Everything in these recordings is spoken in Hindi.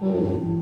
ओम।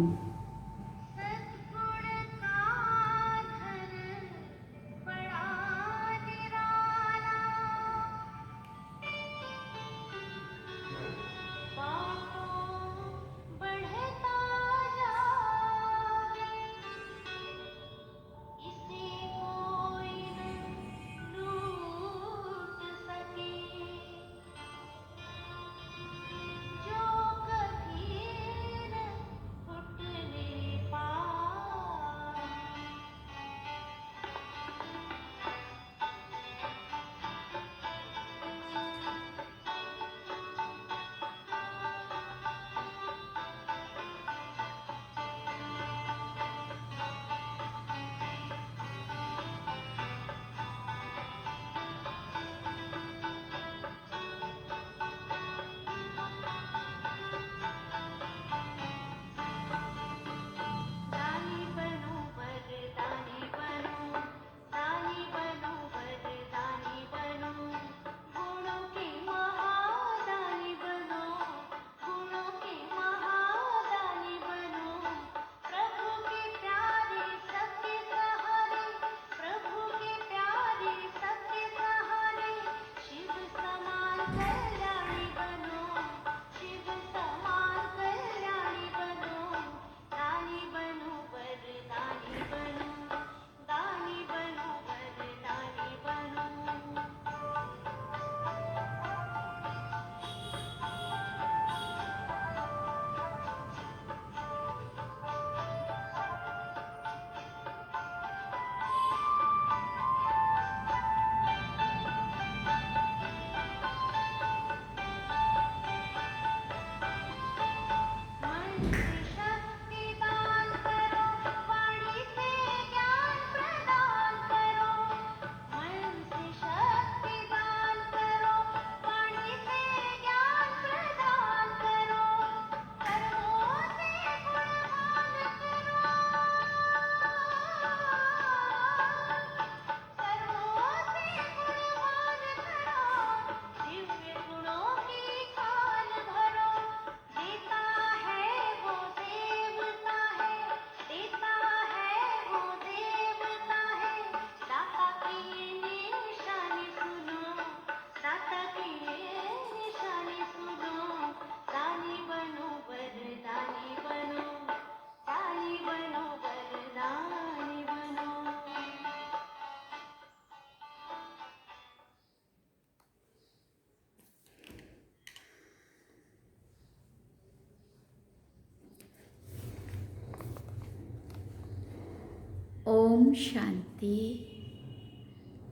ओम शांति।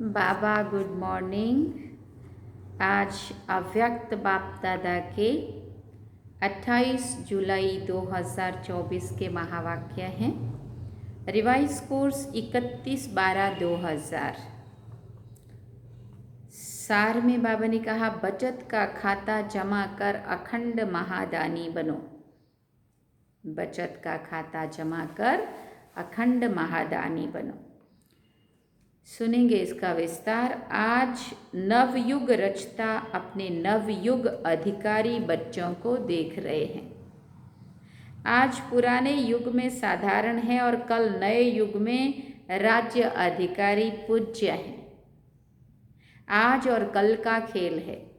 बाबा गुड मॉर्निंग। आज अव्यक्त बाप दादा के 28 जुलाई 2024 के महावाक्य हैं। Revise course 31/12/2000। सार में बाबा ने कहा, बचत का खाता जमा कर अखंड महादानी बनो। बचत का खाता जमा कर अखंड महादानी बनो। सुनेंगे इसका विस्तार। आज नवयुग रचता अपने नवयुग अधिकारी बच्चों को देख रहे हैं। आज पुराने युग में साधारण है और कल नए युग में राज्य अधिकारी पूज्य हैं। आज और कल का खेल है।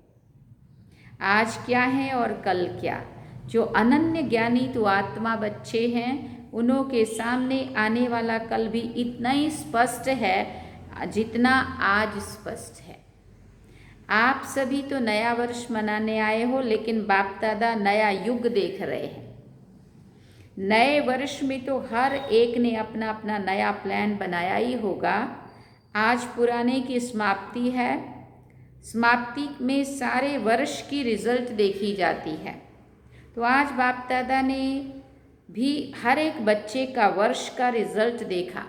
आज क्या है और कल क्या। जो अनन्य ज्ञानी तो आत्मा बच्चे हैं, उन्हों के सामने आने वाला कल भी इतना ही स्पष्ट है जितना आज स्पष्ट है। आप सभी तो नया वर्ष मनाने आए हो, लेकिन बाप दादा नया युग देख रहे हैं। नए वर्ष में तो हर एक ने अपना अपना नया प्लान बनाया ही होगा। आज पुराने की समाप्ति है। समाप्ति में सारे वर्ष की रिजल्ट देखी जाती है। तो आज बाप दादा ने भी हर एक बच्चे का वर्ष का रिजल्ट देखा।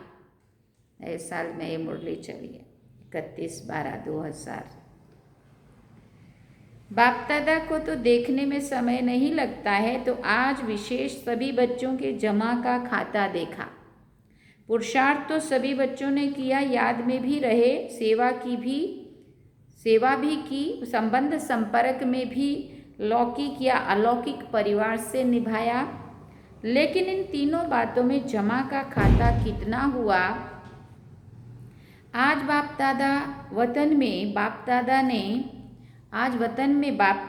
नए साल में ये मुरली चली है 31/12/2000। बाप दादा को तो देखने में समय नहीं लगता है, तो आज विशेष सभी बच्चों के जमा का खाता देखा। पुरुषार्थ तो सभी बच्चों ने किया, याद में भी रहे, सेवा भी की, संबंध संपर्क में भी लौकिक या अलौकिक परिवार से निभाया। लेकिन इन तीनों बातों में जमा का खाता कितना हुआ, आज वतन में बाप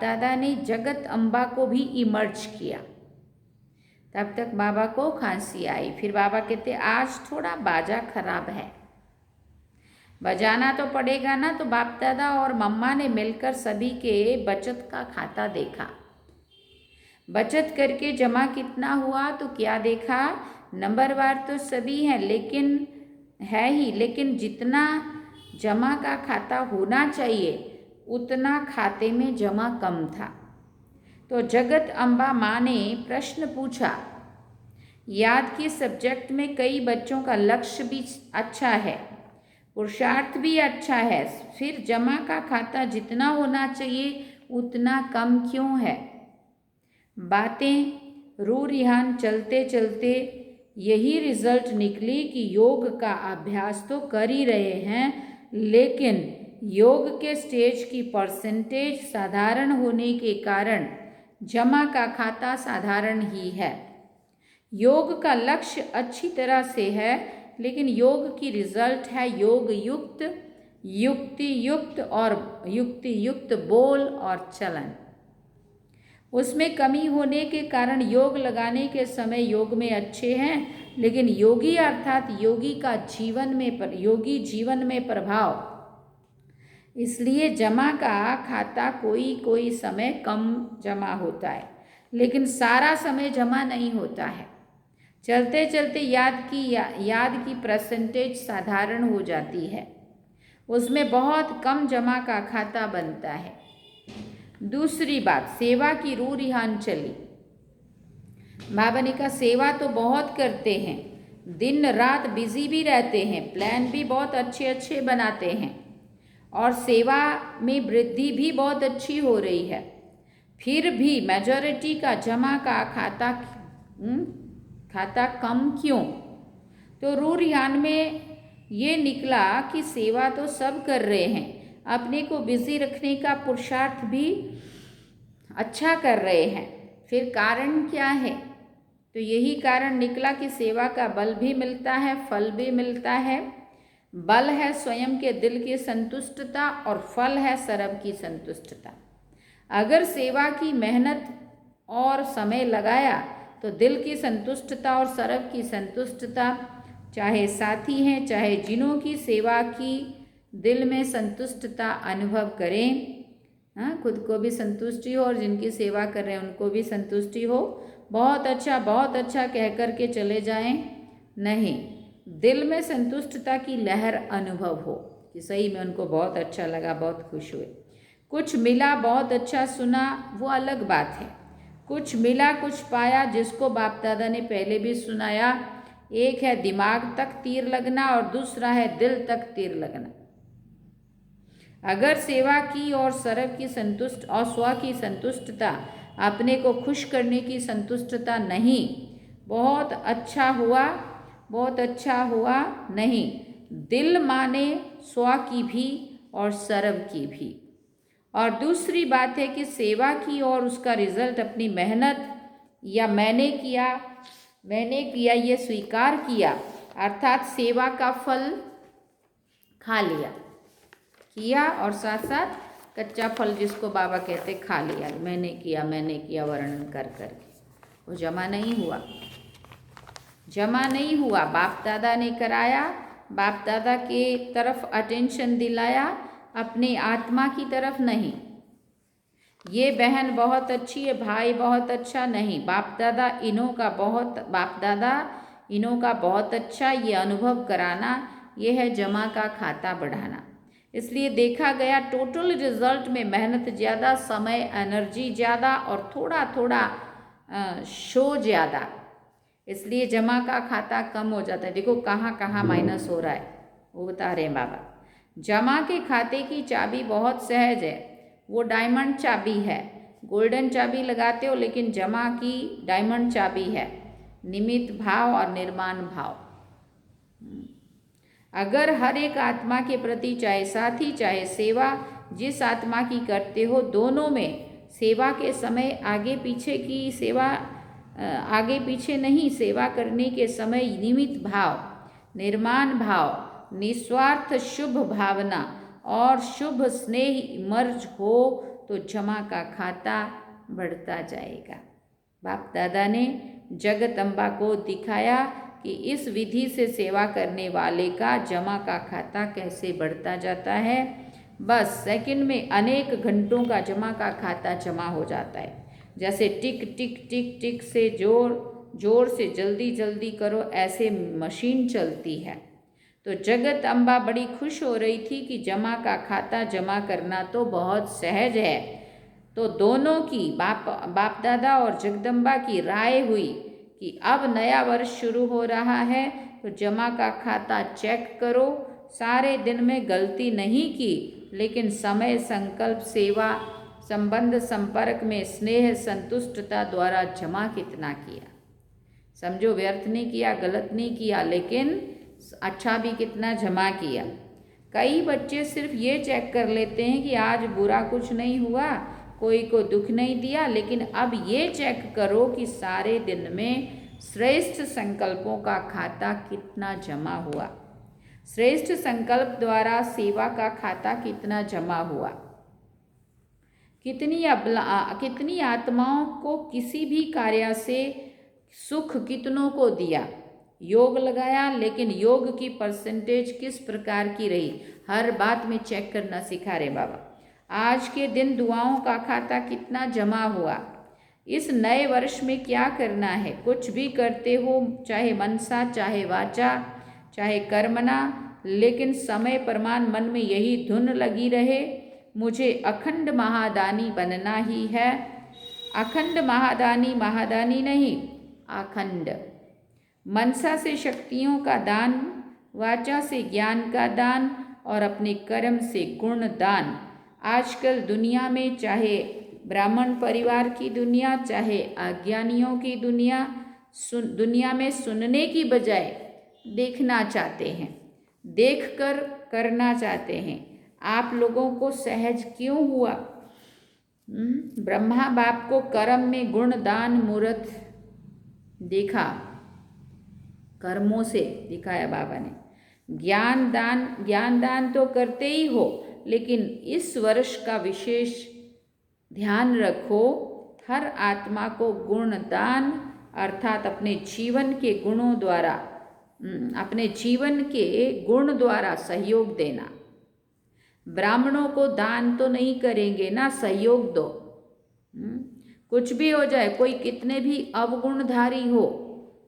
दादा ने जगत अम्बा को भी इमर्ज किया। तब तक बाबा को खांसी आई, फिर बाबा कहते आज थोड़ा बाजा खराब है, बजाना तो पड़ेगा ना। तो बाप दादा और मम्मा ने मिलकर सभी के बचत का खाता देखा। बचत करके जमा कितना हुआ तो क्या देखा, नंबरवार तो सभी हैं लेकिन जितना जमा का खाता होना चाहिए उतना खाते में जमा कम था। तो जगत अम्बा माँ ने प्रश्न पूछा, याद के सब्जेक्ट में कई बच्चों का लक्ष्य भी अच्छा है, पुरुषार्थ भी अच्छा है, फिर जमा का खाता जितना होना चाहिए उतना कम क्यों है। बातें रू रिहान चलते चलते यही रिजल्ट निकली कि योग का अभ्यास तो कर ही रहे हैं, लेकिन योग के स्टेज की परसेंटेज साधारण होने के कारण जमा का खाता साधारण ही है। योग का लक्ष्य अच्छी तरह से है, लेकिन योग की रिजल्ट है योग युक्त, युक्ति युक्त बोल और चलन। उसमें कमी होने के कारण योग लगाने के समय योग में अच्छे हैं, लेकिन योगी अर्थात योगी जीवन में प्रभाव, इसलिए जमा का खाता कोई समय कम जमा होता है, लेकिन सारा समय जमा नहीं होता है। चलते चलते याद की परसेंटेज साधारण हो जाती है, उसमें बहुत कम जमा का खाता बनता है। दूसरी बात, सेवा की रू रिहान चली। बाबा ने कहा सेवा तो बहुत करते हैं, दिन रात बिजी भी रहते हैं, प्लान भी बहुत अच्छे बनाते हैं और सेवा में वृद्धि भी बहुत अच्छी हो रही है, फिर भी मेजॉरिटी का जमा का खाता कम क्यों। तो रू रिहान में ये निकला कि सेवा तो सब कर रहे हैं, अपने को बिजी रखने का पुरुषार्थ भी अच्छा कर रहे हैं, फिर कारण क्या है। तो यही कारण निकला कि सेवा का बल भी मिलता है, फल भी मिलता है। बल है स्वयं के दिल की संतुष्टता और फल है सर्व की संतुष्टता। अगर सेवा की मेहनत और समय लगाया तो दिल की संतुष्टता और सर्व की संतुष्टता, चाहे साथी हैं चाहे जिन्हों की सेवा की दिल में संतुष्टता अनुभव करें, खुद को भी संतुष्टि हो और जिनकी सेवा कर रहे हैं उनको भी संतुष्टि हो। बहुत अच्छा कह कर के चले जाएं, नहीं, दिल में संतुष्टता की लहर अनुभव हो कि सही में उनको बहुत अच्छा लगा, बहुत खुश हुए। कुछ मिला, बहुत अच्छा सुना, वो अलग बात है। कुछ मिला, कुछ पाया, जिसको बाप दादा ने पहले भी सुनाया। एक है दिमाग तक तीर लगना और दूसरा है दिल तक तीर लगना। अगर सेवा की और सर्व की संतुष्ट और स्व की संतुष्टता, अपने को खुश करने की संतुष्टता नहीं, बहुत अच्छा हुआ नहीं, दिल माने स्व की भी और सर्व की भी। और दूसरी बात है कि सेवा की और उसका रिजल्ट अपनी मेहनत या मैंने किया ये स्वीकार किया, अर्थात सेवा का फल खा किया और साथ साथ कच्चा फल जिसको बाबा कहते खा लिया, मैंने किया वर्णन कर करके, वो जमा नहीं हुआ। बाप दादा ने कराया, बाप दादा के तरफ अटेंशन दिलाया, अपने आत्मा की तरफ नहीं। ये बहन बहुत अच्छी है, भाई बहुत अच्छा, नहीं, बाप दादा इन्हों का बहुत अच्छा, ये अनुभव कराना, ये है जमा का खाता बढ़ाना। इसलिए देखा गया टोटल रिजल्ट में मेहनत ज़्यादा, समय एनर्जी ज़्यादा और थोड़ा शो ज़्यादा, इसलिए जमा का खाता कम हो जाता है। देखो कहाँ माइनस हो रहा है, वो बता रहे हैं बाबा। जमा के खाते की चाबी बहुत सहज है, वो डायमंड चाबी है। गोल्डन चाबी लगाते हो, लेकिन जमा की डायमंड चाबी है, निमित्त भाव और निर्माण भाव। अगर हर एक आत्मा के प्रति, चाहे साथी चाहे सेवा, जिस आत्मा की करते हो, दोनों में सेवा के समय आगे पीछे की सेवा आगे पीछे नहीं, सेवा करने के समय निमित्त भाव, निर्माण भाव, निस्वार्थ शुभ भावना और शुभ स्नेह मर्ज हो तो जमा का खाता बढ़ता जाएगा। बाप दादा ने जगदम्बा को दिखाया कि इस विधि से सेवा करने वाले का जमा का खाता कैसे बढ़ता जाता है। बस सेकंड में अनेक घंटों का जमा का खाता जमा हो जाता है। जैसे टिक टिक टिक टिक से जोर से जल्दी जल्दी करो, ऐसे मशीन चलती है। तो जगत अम्बा बड़ी खुश हो रही थी कि जमा का खाता जमा करना तो बहुत सहज है। तो दोनों की बाप दादा और जगदम्बा की राय हुई कि अब नया वर्ष शुरू हो रहा है तो जमा का खाता चेक करो। सारे दिन में गलती नहीं की, लेकिन समय, संकल्प, सेवा, संबंध, संपर्क में स्नेह, संतुष्टता द्वारा जमा कितना किया। समझो, व्यर्थ नहीं किया, गलत नहीं किया, लेकिन अच्छा भी कितना जमा किया। कई बच्चे सिर्फ ये चेक कर लेते हैं कि आज बुरा कुछ नहीं हुआ, कोई को दुख नहीं दिया, लेकिन अब ये चेक करो कि सारे दिन में श्रेष्ठ संकल्पों का खाता कितना जमा हुआ, श्रेष्ठ संकल्प द्वारा सेवा का खाता कितना जमा हुआ, कितनी आत्माओं को किसी भी कार्य से सुख कितनों को दिया, योग लगाया, लेकिन योग की परसेंटेज किस प्रकार की रही, हर बात में चेक करना सिखा रहे बाबा। आज के दिन दुआओं का खाता कितना जमा हुआ, इस नए वर्ष में क्या करना है। कुछ भी करते हो, चाहे मनसा, चाहे वाचा, चाहे कर्मना, लेकिन समय प्रमाण मन में यही धुन लगी रहे, मुझे अखंड महादानी बनना ही है। अखंड महादानी, महादानी नहीं, अखंड। मनसा से शक्तियों का दान, वाचा से ज्ञान का दान और अपने कर्म से गुण दान। आजकल दुनिया में, चाहे ब्राह्मण परिवार की दुनिया, चाहे अज्ञानियों की दुनिया में सुनने की बजाय देखना चाहते हैं, देखकर करना चाहते हैं। आप लोगों को सहज क्यों हुआ? ब्रह्मा बाप को कर्म में गुण दान मूर्त देखा, कर्मों से दिखाया बाबा ने। ज्ञान दान तो करते ही हो, लेकिन इस वर्ष का विशेष ध्यान रखो, हर आत्मा को गुण दान अर्थात अपने जीवन के गुणों द्वारा, अपने जीवन के गुण द्वारा सहयोग देना। ब्राह्मणों को दान तो नहीं करेंगे ना, सहयोग दो। कुछ भी हो जाए, कोई कितने भी अवगुणधारी हो,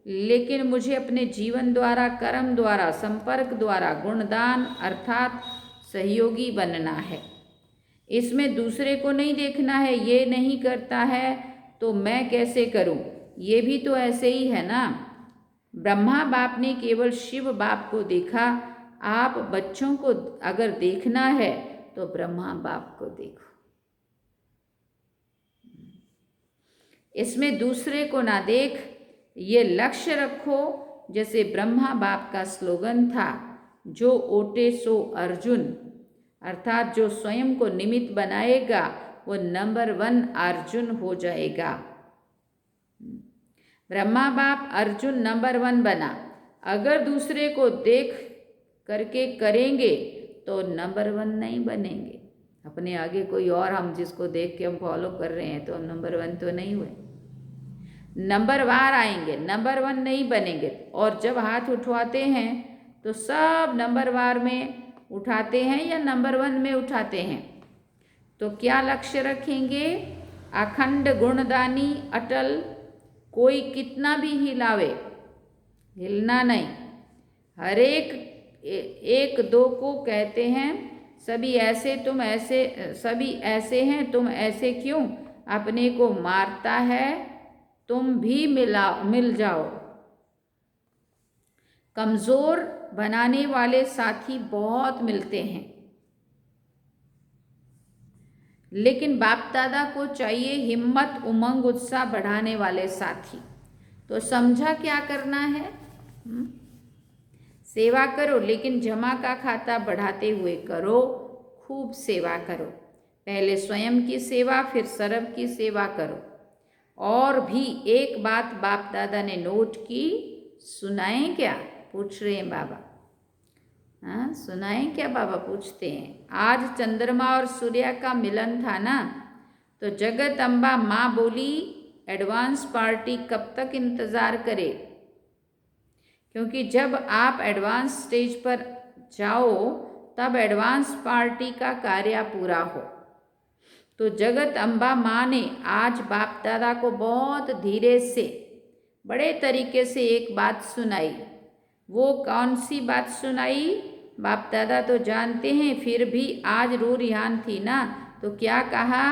लेकिन मुझे अपने जीवन द्वारा, कर्म द्वारा, संपर्क द्वारा गुणदान अर्थात सहयोगी बनना है। इसमें दूसरे को नहीं देखना है, ये नहीं करता है तो मैं कैसे करूं, ये भी तो ऐसे ही है ना। ब्रह्मा बाप ने केवल शिव बाप को देखा, आप बच्चों को अगर देखना है तो ब्रह्मा बाप को देखो। इसमें दूसरे को ना देख, ये लक्ष्य रखो। जैसे ब्रह्मा बाप का स्लोगन था, जो ओटे सो अर्जुन, अर्थात जो स्वयं को निमित्त बनाएगा वो नंबर 1 अर्जुन हो जाएगा। ब्रह्मा बाप अर्जुन नंबर 1 बना। अगर दूसरे को देख करके करेंगे तो नंबर 1 नहीं बनेंगे। अपने आगे कोई और, हम जिसको देख के हम फॉलो कर रहे हैं, तो हम नंबर 1 तो नहीं हुए, नंबरवार आएंगे, नंबर 1 नहीं बनेंगे। और जब हाथ उठवाते हैं तो सब नंबरवार में उठाते हैं या नंबर 1 में उठाते हैं। तो क्या लक्ष्य रखेंगे? अखंड गुणदानी, अटल। कोई कितना भी हिलावे, हिलना नहीं। हर एक दो को कहते हैं, सभी ऐसे तुम ऐसे, सभी ऐसे हैं तुम ऐसे क्यों? अपने को मारता है, तुम भी मिल जाओ। कमजोर बनाने वाले साथी बहुत मिलते हैं, लेकिन बाप दादा को चाहिए हिम्मत, उमंग, उत्साह बढ़ाने वाले साथी। तो समझा क्या करना है? सेवा करो, लेकिन जमा का खाता बढ़ाते हुए करो, खूब सेवा करो। पहले स्वयं की सेवा, फिर सर्व की सेवा करो। और भी एक बात बाप दादा ने नोट की, सुनाएं क्या, पूछ रहे हैं बाबा। हाँ, सुनाएं क्या बाबा पूछते हैं। आज चंद्रमा और सूर्य का मिलन था ना, तो जगत अम्बा माँ बोली एडवांस पार्टी कब तक इंतज़ार करे, क्योंकि जब आप एडवांस स्टेज पर जाओ तब एडवांस पार्टी का कार्य पूरा हो। तो जगत अम्बा माँ ने आज बाप दादा को बहुत धीरे से बड़े तरीके से एक बात सुनाई। वो कौन सी बात सुनाई बाप दादा तो जानते हैं, फिर भी आज रू रिहान थी ना, तो क्या कहा,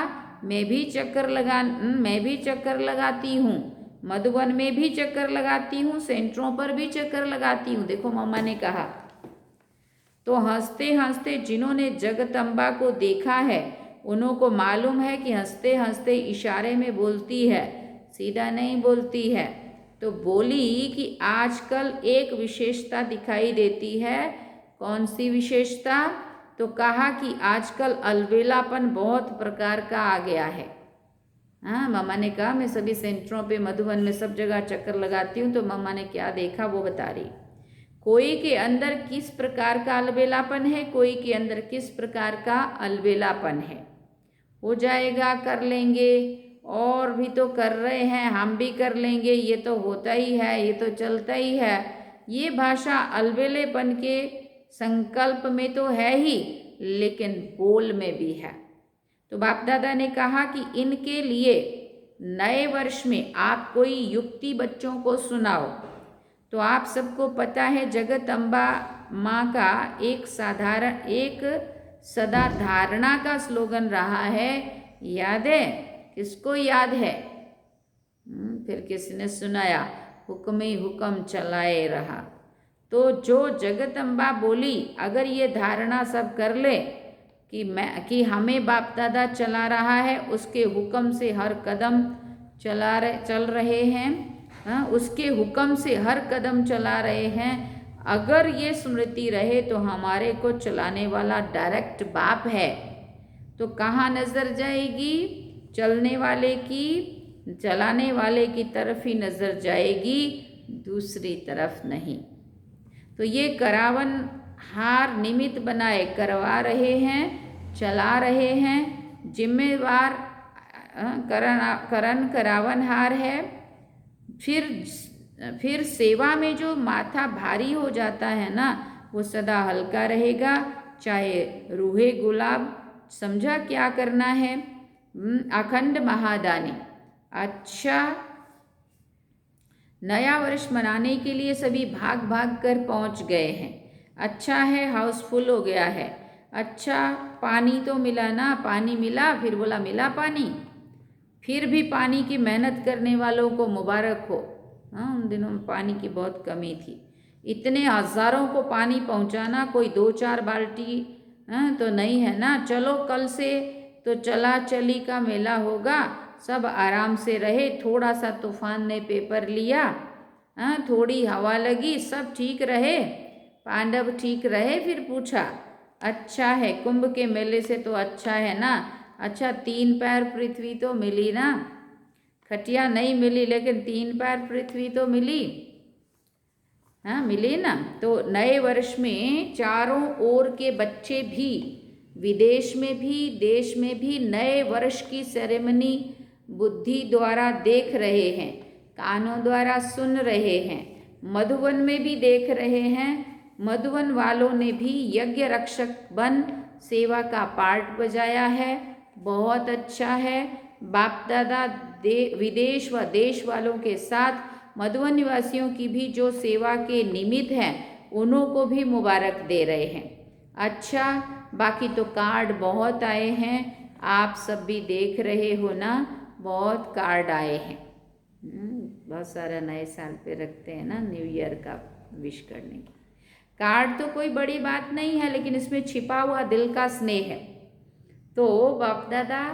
मैं भी चक्कर लगाती हूँ, मधुबन में भी चक्कर लगाती हूँ, सेंटरों पर भी चक्कर लगाती हूँ। देखो मम्मा ने कहा। तो हंसते हंसते जिन्होंने जगदम्बा को देखा है उन्हों को मालूम है कि हंसते हंसते इशारे में बोलती है, सीधा नहीं बोलती है। तो बोली कि आजकल एक विशेषता दिखाई देती है। कौन सी विशेषता? तो कहा कि आजकल अलबेलापन बहुत प्रकार का आ गया है। हाँ, मम्मा ने कहा मैं सभी सेंटरों पे मधुबन में सब जगह चक्कर लगाती हूँ। तो मम्मा ने क्या देखा वो बता रही। कोई के अंदर किस प्रकार का अलबेलापन है, कोई के अंदर किस प्रकार का अलबेलापन है। हो जाएगा, कर लेंगे, और भी तो कर रहे हैं, हम भी कर लेंगे, ये तो होता ही है, ये तो चलता ही है। ये भाषा अलबेलेपन के संकल्प में तो है ही, लेकिन बोल में भी है। तो बाप दादा ने कहा कि इनके लिए नए वर्ष में आप कोई युक्ति बच्चों को सुनाओ। तो आप सबको पता है जगत अम्बा माँ का एक सदा धारणा का स्लोगन रहा है, याद है? किसको याद है? फिर किसने सुनाया, हुक्म ही हुक्म चलाए रहा। तो जो जगत अम्बा बोली अगर ये धारणा सब कर ले कि हमें बाप दादा चला रहा है, उसके हुक्म से हर कदम चल रहे हैं, उसके हुक्म से हर कदम चला रहे हैं, अगर ये स्मृति रहे तो हमारे को चलाने वाला डायरेक्ट बाप है। तो कहाँ नज़र जाएगी? चलाने वाले की तरफ ही नज़र जाएगी, दूसरी तरफ नहीं। तो ये करावन हार निमित्त बनाए करवा रहे हैं, चला रहे हैं। जिम्मेवार करण करावन हार है। फिर सेवा में जो माथा भारी हो जाता है ना, वो सदा हल्का रहेगा, चाहे रूहे गुलाब। समझा क्या करना है? अखंड महादानी। अच्छा, नया वर्ष मनाने के लिए सभी भाग भाग कर पहुंच गए हैं। अच्छा है, हाउसफुल हो गया है। अच्छा, पानी तो मिला ना, पानी मिला, फिर बोला मिला पानी। फिर भी पानी की मेहनत करने वालों को मुबारक हो। हाँ, उन दिनों में पानी की बहुत कमी थी। इतने हज़ारों को पानी पहुंचाना कोई 2-4 बाल्टी तो नहीं है ना। चलो कल से तो चला चली का मेला होगा, सब आराम से रहे। थोड़ा सा तूफान ने पेपर लिया, थोड़ी हवा लगी, सब ठीक रहे, पांडव ठीक रहे। फिर पूछा, अच्छा है, कुंभ के मेले से तो अच्छा है ना। अच्छा, 3 पैर पृथ्वी तो मिली ना, खटिया नहीं मिली लेकिन 3 पैर पृथ्वी तो मिली। हाँ, मिली ना। तो नए वर्ष में चारों ओर के बच्चे भी, विदेश में भी देश में भी, नए वर्ष की सेरेमनी बुद्धि द्वारा देख रहे हैं, कानों द्वारा सुन रहे हैं, मधुबन में भी देख रहे हैं। मधुबन वालों ने भी यज्ञ रक्षक बन सेवा का पार्ट बजाया है, बहुत अच्छा है। बाप दादा विदेश व देश वालों के साथ मधुबन निवासियों की भी जो सेवा के निमित्त हैं, उन्हों को भी मुबारक दे रहे हैं। अच्छा, बाकी तो कार्ड बहुत आए हैं, आप सब भी देख रहे हो ना, बहुत कार्ड आए हैं। बहुत सारा नए साल पे रखते हैं ना, न्यू ईयर का विश करने की। कार्ड तो कोई बड़ी बात नहीं है, लेकिन इसमें छिपा हुआ दिल का स्नेह है। तो बाप दादा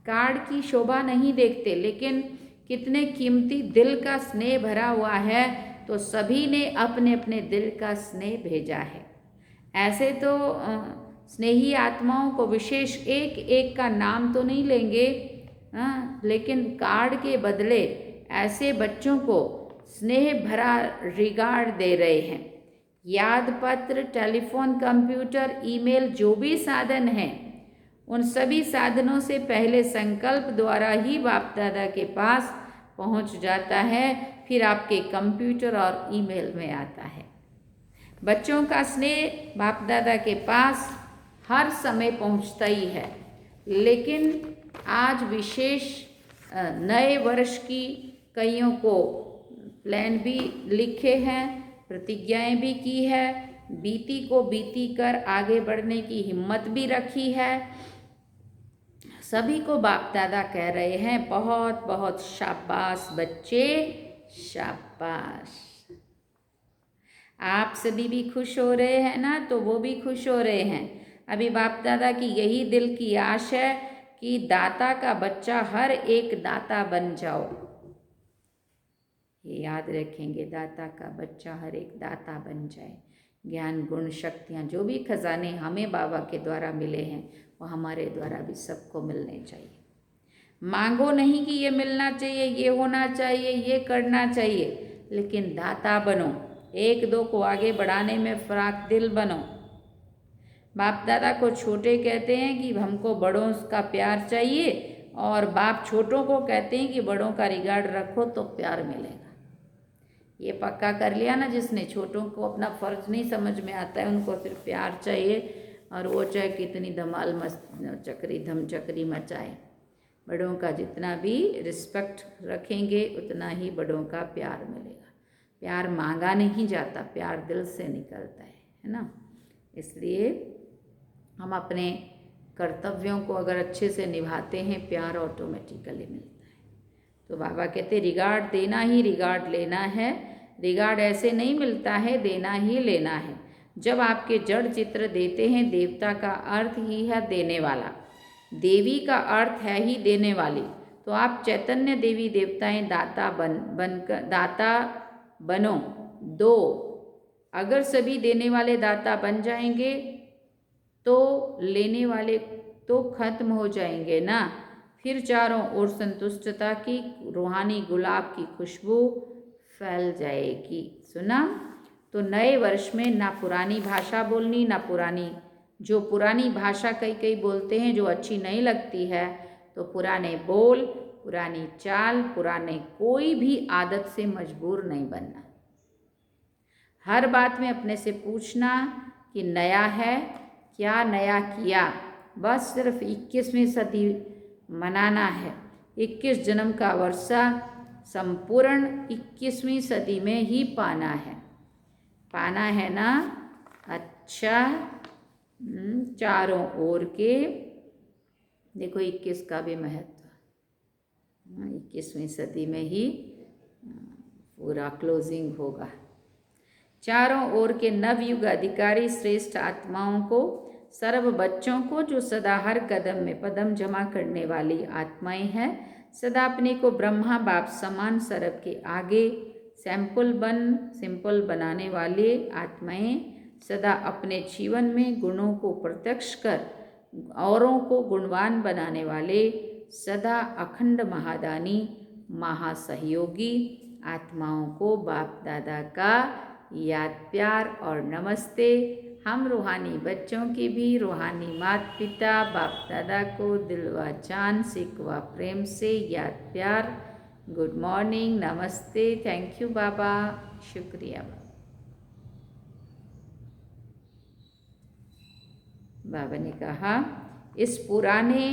कार्ड की शोभा नहीं देखते, लेकिन कितने कीमती दिल का स्नेह भरा हुआ है। तो सभी ने अपने अपने दिल का स्नेह भेजा है। ऐसे तो स्नेही आत्माओं को विशेष एक एक का नाम तो नहीं लेंगे, हाँ, लेकिन कार्ड के बदले ऐसे बच्चों को स्नेह भरा रिगार्ड दे रहे हैं। याद पत्र, टेलीफोन, कंप्यूटर, ईमेल, जो भी साधन हैं, उन सभी साधनों से पहले संकल्प द्वारा ही बाप दादा के पास पहुंच जाता है, फिर आपके कंप्यूटर और ईमेल में आता है। बच्चों का स्नेह बाप दादा के पास हर समय पहुंचता ही है, लेकिन आज विशेष नए वर्ष की कईयों को प्लान भी लिखे हैं, प्रतिज्ञाएं भी की है, बीती को बीती कर आगे बढ़ने की हिम्मत भी रखी है। सभी को बाप दादा कह रहे हैं बहुत बहुत शाबाश बच्चे, शाबाश। आप सभी भी खुश हो रहे हैं ना, तो वो भी खुश हो रहे हैं। अभी बाप दादा की यही दिल की आश है कि दाता का बच्चा हर एक दाता बन जाओ। ये याद रखेंगे, दाता का बच्चा हर एक दाता बन जाए। ज्ञान, गुण, शक्तियाँ, जो भी खजाने हमें बाबा के द्वारा मिले हैं, वो हमारे द्वारा भी सबको मिलने चाहिए। मांगो नहीं कि ये मिलना चाहिए, ये होना चाहिए, ये करना चाहिए, लेकिन दाता बनो। एक दो को आगे बढ़ाने में फराक दिल बनो। बाप दादा को छोटे कहते हैं कि हमको बड़ों का प्यार चाहिए, और बाप छोटों को कहते हैं कि बड़ों का रिगार्ड रखो तो प्यार मिलेगा। ये पक्का कर लिया ना जिसने। छोटों को अपना फ़र्ज नहीं समझ में आता है, उनको सिर्फ प्यार चाहिए, और वो चाहे कितनी धमाल मस्त चक्री धम चक्री मचाए। बड़ों का जितना भी रिस्पेक्ट रखेंगे उतना ही बड़ों का प्यार मिलेगा। प्यार मांगा नहीं जाता, प्यार दिल से निकलता है ना। इसलिए हम अपने कर्तव्यों को अगर अच्छे से निभाते हैं, प्यार ऑटोमेटिकली मिलता है। तो बाबा कहते रिगार्ड देना ही रिगार्ड लेना है। रिगार्ड ऐसे नहीं मिलता है, देना ही लेना है। जब आपके जड़ चित्र देते हैं, देवता का अर्थ ही है देने वाला, देवी का अर्थ है ही देने वाली। तो आप चैतन्य देवी देवताएं दाता दाता बनो, दो। अगर सभी देने वाले दाता बन जाएंगे तो लेने वाले तो खत्म हो जाएंगे ना। फिर चारों ओर संतुष्टता की रूहानी गुलाब की खुशबू फैल जाएगी। सुना? तो नए वर्ष में ना पुरानी भाषा बोलनी, ना जो पुरानी भाषा कई बोलते हैं जो अच्छी नहीं लगती है, तो पुराने बोल, पुरानी चाल, पुराने कोई भी आदत से मजबूर नहीं बनना। हर बात में अपने से पूछना कि नया है, क्या नया किया। बस सिर्फ 21वीं सदी मनाना है। 21 जन्म का वर्षा संपूर्ण 21वीं सदी में ही पाना है ना। अच्छा, चारों ओर के देखो 21 का भी महत्व, 21वीं सदी में ही पूरा क्लोजिंग होगा। चारों ओर के नवयुग अधिकारी श्रेष्ठ आत्माओं को, सर्व बच्चों को जो सदा हर कदम में पदम जमा करने वाली आत्माएं हैं, सदा अपने को ब्रह्मा बाप समान सर्व के आगे सिंपल बनाने वाले आत्माएं, सदा अपने जीवन में गुणों को प्रत्यक्ष कर औरों को गुणवान बनाने वाले, सदा अखंड महादानी महासहयोगी आत्माओं को बाप दादा का याद, प्यार और नमस्ते। हम रूहानी बच्चों की भी रूहानी माता पिता बाप दादा को दिलवा जान सिकवा प्रेम से याद, प्यार, गुड मॉर्निंग, नमस्ते, थैंक यू बाबा, शुक्रिया बाबा। बाबा ने कहा इस पुराने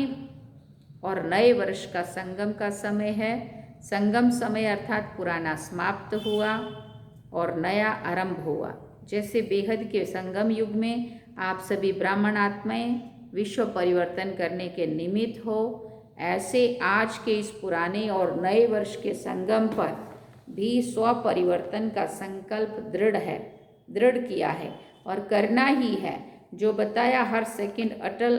और नए वर्ष का संगम का समय है। संगम समय अर्थात पुराना समाप्त हुआ और नया आरंभ हुआ। जैसे बेहद के संगम युग में आप सभी ब्राह्मण आत्माएं विश्व परिवर्तन करने के निमित्त हो, ऐसे आज के इस पुराने और नए वर्ष के संगम पर भी स्व परिवर्तन का संकल्प दृढ़ किया है और करना ही है। जो बताया, हर सेकंड अटल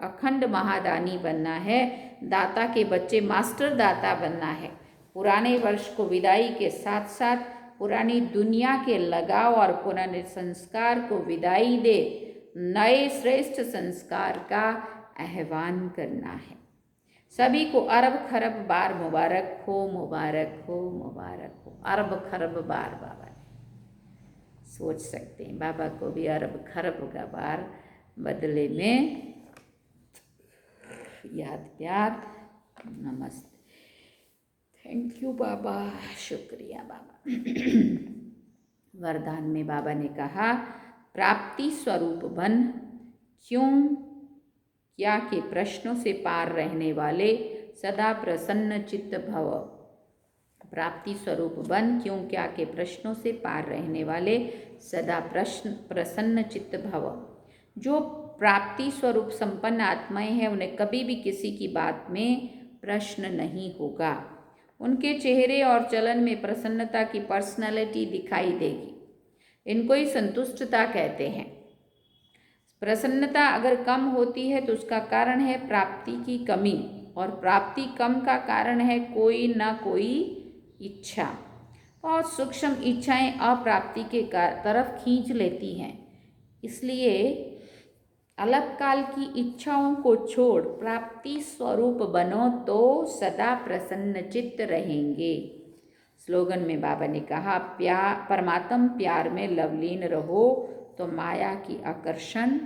अखंड महादानी बनना है, दाता के बच्चे मास्टर दाता बनना है। पुराने वर्ष को विदाई के साथ साथ पुरानी दुनिया के लगाव और पुराने संस्कार को विदाई दे नए श्रेष्ठ संस्कार का आह्वान करना है। सभी को अरब खरब बार मुबारक हो, मुबारक हो, मुबारक हो। अरब खरब बार बाबा ने, सोच सकते हैं बाबा को भी अरब खरब का बार बदले में याद प्यार नमस्ते। थैंक यू बाबा, शुक्रिया बाबा। वरदान में बाबा ने कहा प्राप्ति स्वरूप बन, क्यों क्या के प्रश्नों से पार रहने वाले, सदा प्रसन्न चित्त भव। प्राप्ति स्वरूप बन, क्यों क्या के प्रश्नों से पार रहने वाले, सदा प्रसन्न चित्त भव। जो प्राप्ति स्वरूप संपन्न आत्माएं हैं उन्हें कभी भी किसी की बात में प्रश्न नहीं होगा। उनके चेहरे और चलन में प्रसन्नता की पर्सनालिटी दिखाई देगी। इनको ही संतुष्टता कहते हैं। प्रसन्नता अगर कम होती है तो उसका कारण है प्राप्ति की कमी, और प्राप्ति कम का कारण है कोई ना कोई इच्छा। बहुत सूक्ष्म इच्छाएं अप्राप्ति के तरफ खींच लेती हैं। इसलिए अल्पकाल की इच्छाओं को छोड़ प्राप्ति स्वरूप बनो तो सदा प्रसन्न चित्त रहेंगे। स्लोगन में बाबा ने कहा परमात्म प्यार में लवलीन रहो तो माया की आकर्षण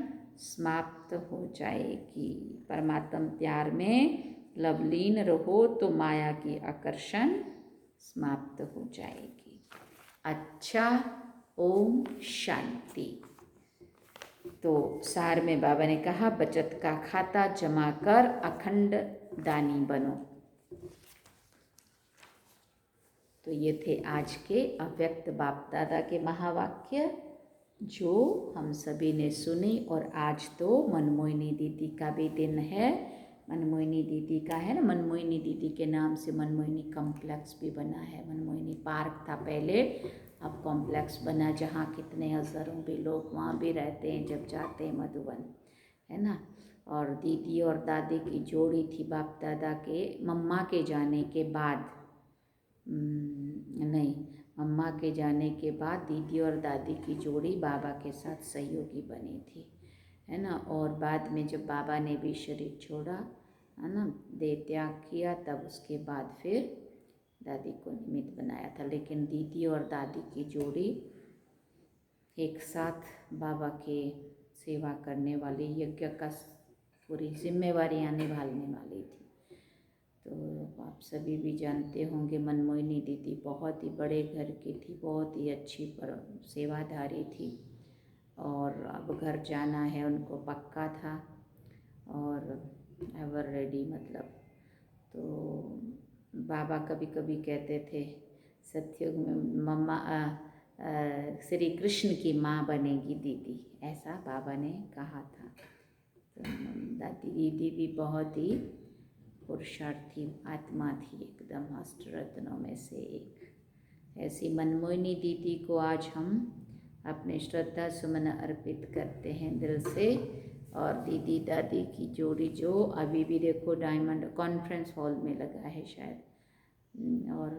समाप्त हो जाएगी। परमात्म प्यार में लवलीन रहो तो माया की आकर्षण समाप्त हो जाएगी। अच्छा, ओम शांति। तो सार में बाबा ने कहा बचत का खाता जमा कर अखंड दानी बनो। तो ये थे आज के अव्यक्त बाप दादा के महावाक्य जो हम सभी ने सुने। और आज तो मनमोहिनी दीदी का भी दिन है। मनमोहिनी दीदी का है ना, मनमोहिनी दीदी के नाम से मनमोहिनी कॉम्प्लेक्स भी बना है। मनमोहिनी पार्क था पहले, अब कॉम्प्लेक्स बना जहाँ कितने हज़ारों भी लोग वहाँ भी रहते हैं जब जाते हैं मधुबन, है ना। और दीदी और दादी की जोड़ी थी बाप दादा के मम्मा के जाने के बाद, नहीं, मम्मा के जाने के बाद दीदी और दादी की जोड़ी बाबा के साथ सहयोगी बनी थी, है ना। और बाद में जब बाबा ने भी शरीर छोड़ा, है ना, देह त्याग किया, तब उसके बाद फिर दादी को निमित्त बनाया था। लेकिन दीदी और दादी की जोड़ी एक साथ बाबा के सेवा करने वाली, यज्ञ का पूरी जिम्मेवारियाँ निभाने वाली थी। तो आप सभी भी जानते होंगे मनमोहिनी दीदी बहुत ही बड़े घर की थी, बहुत ही अच्छी सेवाधारी थी। और अब घर जाना है उनको पक्का था और एवर रेडी, मतलब। तो बाबा कभी कभी कहते थे सत्युग में मम्मा श्री कृष्ण की माँ बनेगी दीदी, ऐसा बाबा ने कहा था। तो दादी दीदी भी बहुत ही पुरुषार्थी आत्मा थी, एकदम अष्टरत्नों में से एक। ऐसी मनमोहिनी दीदी को आज हम अपने श्रद्धा सुमन अर्पित करते हैं दिल से। और दीदी दादी की जोड़ी जो अभी भी देखो डायमंड कॉन्फ्रेंस हॉल में लगा है शायद, और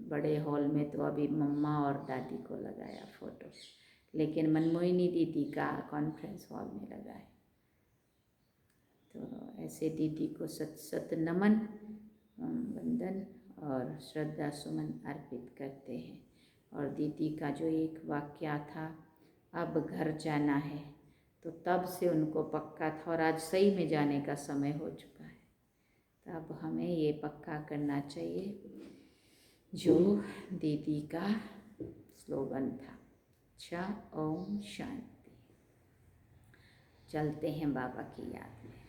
बड़े हॉल में तो अभी मम्मा और दादी को लगाया फ़ोटो, लेकिन मनमोहिनी दीदी का कॉन्फ्रेंस हॉल में लगा है। तो ऐसे दीदी को सत सत नमन, वंदन और श्रद्धा सुमन अर्पित करते हैं। और दीदी का जो एक वाक्य था, अब घर जाना है, तो तब से उनको पक्का था और आज सही में जाने का समय हो चुका है। तो अब हमें ये पक्का करना चाहिए जो दीदी का स्लोगन था। अच्छा, ओम शांति। चलते हैं बाबा की याद में।